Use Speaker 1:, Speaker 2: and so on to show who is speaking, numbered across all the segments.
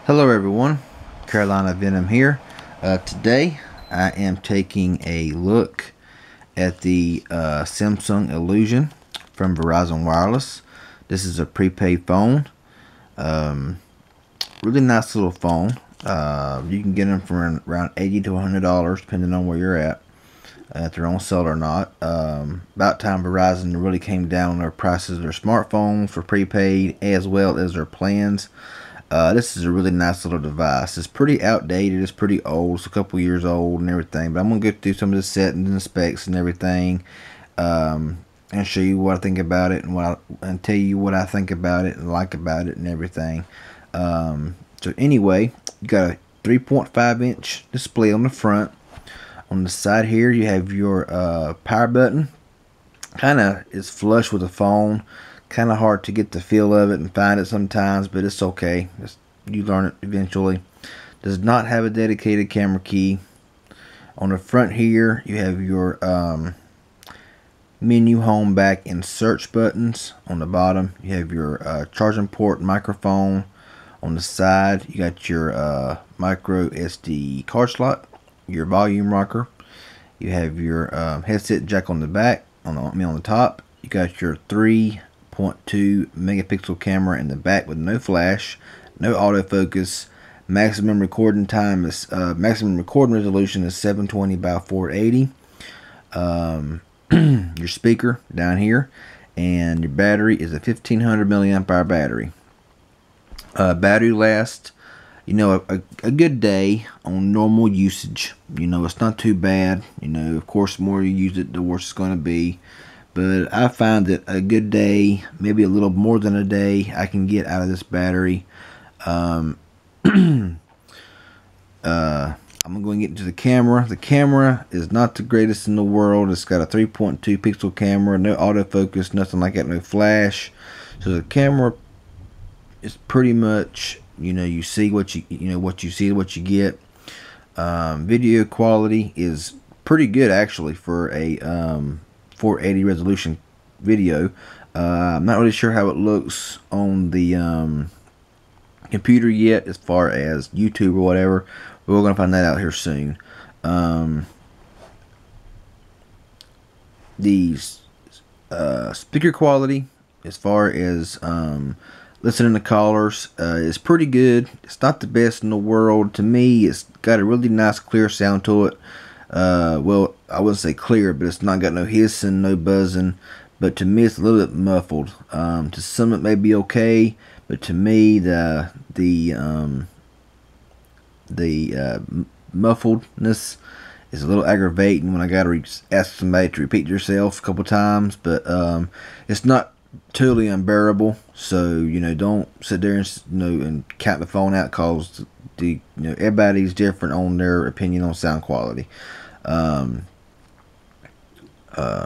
Speaker 1: Hello everyone, Carolina Venom here. Today I am taking a look at the Samsung Illusion from Verizon Wireless. This is a prepaid phone. Really nice little phone. You can get them for around $80 to $100 depending on where you're at they're on sale or not. About time Verizon really came down on their prices of their smartphones for prepaid as well as their plans. This is a really nice little device. It's pretty outdated. It's pretty old. It's a couple years old and everything. But I'm going to go through some of the settings and specs and everything. And show you what I think about it and tell you what I think about it and like about it and everything. So anyway, you got a 3.5 inch display on the front. On the side here, you have your power button. Kind of is flush with the phone. Kind of hard to get the feel of it and find it sometimes, but it's okay. You learn it eventually. Does not have a dedicated camera key. On the front here, you have your menu, home, back, and search buttons. On the bottom, you have your charging port, microphone. On the side, you got your micro SD card slot, your volume rocker. You have your headset jack on the back. On the top, you got your 3.2 megapixel camera in the back with no flash, no autofocus. Maximum recording time is maximum recording resolution is 720 by 480. Your speaker down here, and your battery is a 1500 milliamp hour battery. Battery lasts, a good day on normal usage. It's not too bad. Of course, the more you use it, the worse it's going to be. But I find that a good day, maybe a little more than a day, I can get out of this battery. I'm going to get into the camera. The camera is not the greatest in the world. It's got a 3.2 pixel camera, no autofocus, nothing like that, no flash. So the camera is pretty much, you see what you see, what you get. Video quality is pretty good actually for a 480 resolution video. I'm not really sure how it looks on the computer yet as far as YouTube or whatever, but we're going to find that out here soon. The speaker quality as far as listening to callers is pretty good. It's not the best in the world. To me, it's got a really nice clear sound to it. Well, I wouldn't say clear, but it's not got no hissing, no buzzing. But to me, it's a little bit muffled. To some, it may be okay, but to me, the muffledness is a little aggravating when I got to ask somebody to repeat yourself a couple times. But it's not totally unbearable. So don't sit there and count the phone out, cause everybody's different on their opinion on sound quality. I'm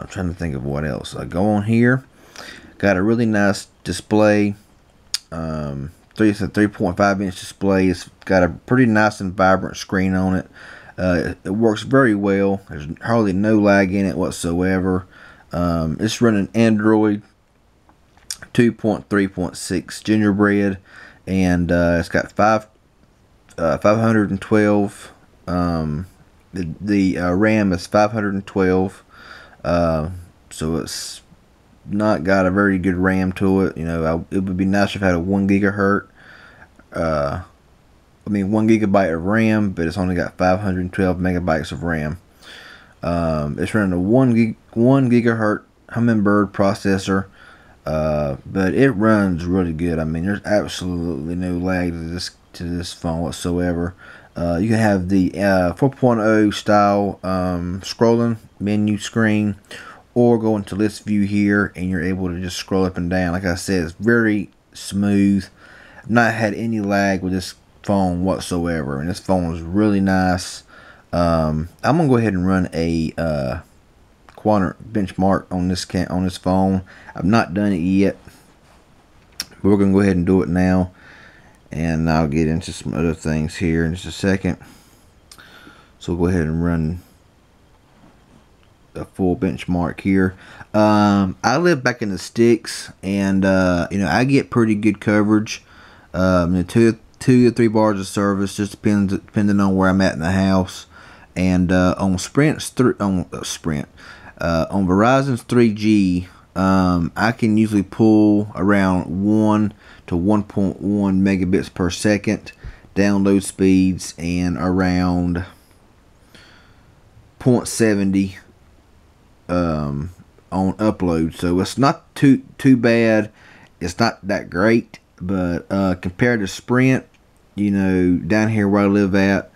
Speaker 1: trying to think of what else. I go on here. Got a really nice display. It's a 3.5 inch display. It's got a pretty nice and vibrant screen on it. It works very well. There's hardly no lag in it whatsoever. It's running Android 2.3.6 Gingerbread, and it's got 512. The RAM is 512. So it's not got a very good RAM to it. It would be nice if it had a 1 gigabyte of RAM, but it's only got 512 megabytes of RAM. It's running a 1 gigahertz Hummingbird processor, but it runs really good. There's absolutely no lag to this phone whatsoever. You can have the 4.0 style scrolling menu screen, or go into list view here and you're able to just scroll up and down. Like I said, it's very smooth. I've not had any lag with this phone whatsoever, and this phone is really nice. I'm gonna go ahead and run a Quadrant Benchmark on this phone. I've not done it yet, but we're gonna go ahead and do it now. And I'll get into some other things here in just a second. So we'll go ahead and run a full benchmark here. I live back in the sticks, and I get pretty good coverage. 2 to 3 bars of service, just depending on where I'm at in the house. And on Verizon's 3G, I can usually pull around 1 to 1.1 megabits per second download speeds, and around 0.70 on upload. So it's not too bad. It's not that great, but compared to Sprint, you know, down here where I live at,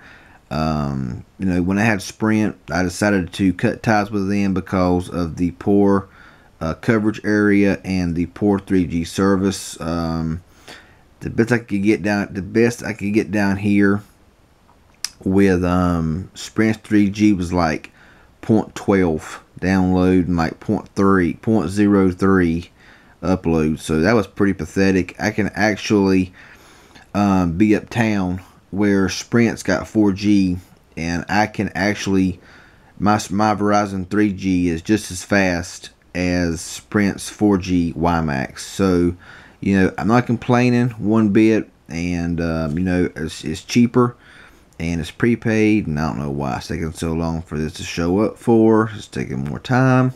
Speaker 1: you know, when I had Sprint, I decided to cut ties with them because of the poor coverage area and the poor 3G service. The best I could get down here with Sprint's 3G was like 0.12 download and like 0.03 upload. So that was pretty pathetic. I can actually be uptown where Sprint's got 4G, and I can actually my Verizon 3G is just as fast as Sprint's 4G WiMAX. So, you know, I'm not complaining one bit, and you know, it's cheaper and it's prepaid, and I don't know why it's taking so long for this to show up for. It's taking more time,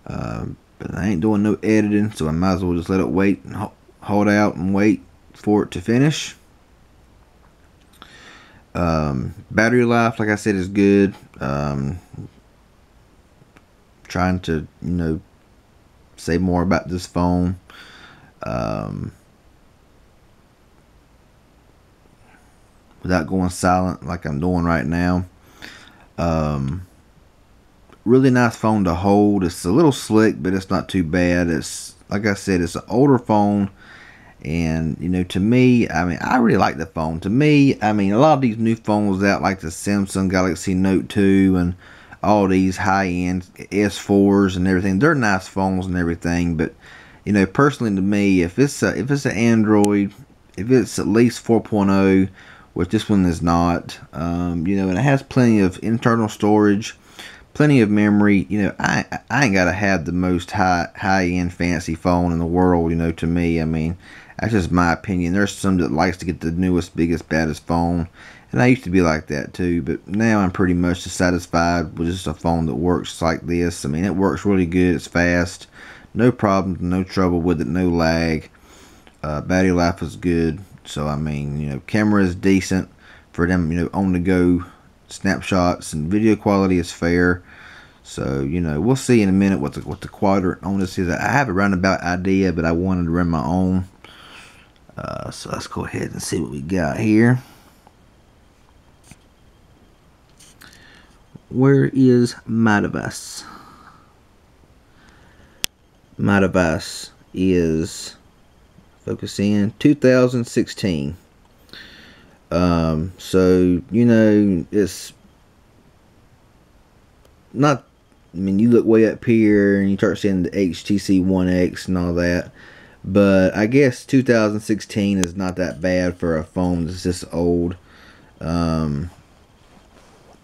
Speaker 1: but I ain't doing no editing, so I might as well just let it wait and hold out and wait for it to finish. Battery life, like I said, is good. Trying to, you know, say more about this phone. Without going silent like I'm doing right now. Really nice phone to hold. It's a little slick, but it's not too bad. It's, like I said, it's an older phone, and you know, to me, I mean, I really like the phone. To me, I mean, a lot of these new phones out, like the Samsung Galaxy Note 2 and all these high-end S4s and everything, they're nice phones and everything, but you know, personally to me, if it's an Android, if it's at least 4.0, which this one is not, you know, and it has plenty of internal storage, plenty of memory, you know, I ain't gotta have the most high-end fancy phone in the world, you know, to me. I mean, that's just my opinion. There's some that likes to get the newest, biggest, baddest phone, and I used to be like that too, but now I'm pretty much satisfied with just a phone that works like this. I mean, it works really good. It's fast, no problems, no trouble with it, no lag. Battery life is good. So I mean, you know, camera is decent for them, you know, on the go snapshots, and video quality is fair. So, you know, we'll see in a minute what the Quadrant on this is. I have a roundabout idea, but I wanted to run my own. So let's go ahead and see what we got here. Where is my device? My device is, focus in, 2016. So, you know, it's not, I mean, you look way up here and you start seeing the HTC One X and all that, but I guess 2016 is not that bad for a phone that's this old.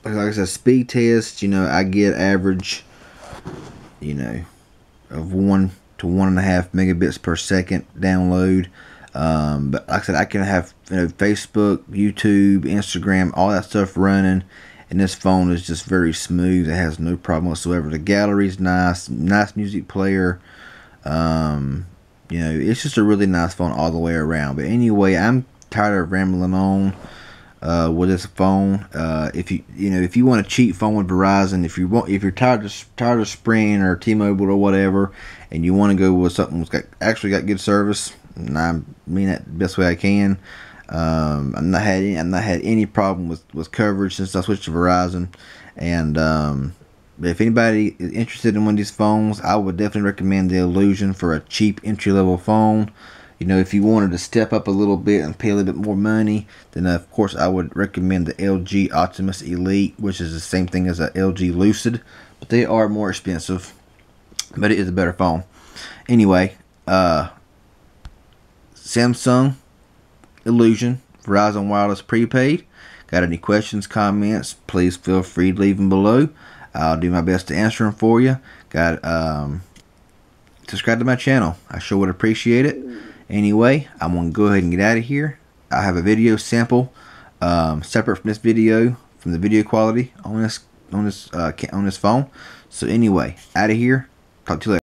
Speaker 1: Like I said, speed test, you know, I get average, you know, of 1 to 1.5 megabits per second download. But like I said, I can have, you know, Facebook, YouTube, Instagram, all that stuff running, and this phone is just very smooth. It has no problem whatsoever. The gallery's nice music player. You know, it's just a really nice phone all the way around. But anyway, I'm tired of rambling on with this phone. If you want a cheap phone with Verizon, if you're tired of Sprint or T-Mobile or whatever, and you want to go with something that's actually got good service, and I mean that the best way I can. I've not had any problem with coverage since I switched to Verizon, and if anybody is interested in one of these phones, I would definitely recommend the Illusion for a cheap entry-level phone. You know, if you wanted to step up a little bit and pay a little bit more money, then of course I would recommend the LG Optimus Elite, which is the same thing as a LG Lucid, but they are more expensive, but it is a better phone. Anyway, Samsung Illusion, Verizon Wireless prepaid. Got any questions, comments, please feel free to leave them below. I'll do my best to answer them for you. Subscribe to my channel. I sure would appreciate it. Anyway, I'm going to go ahead and get out of here. I have a video sample separate from this video, from the video quality on this phone. So anyway, out of here. Talk to you later.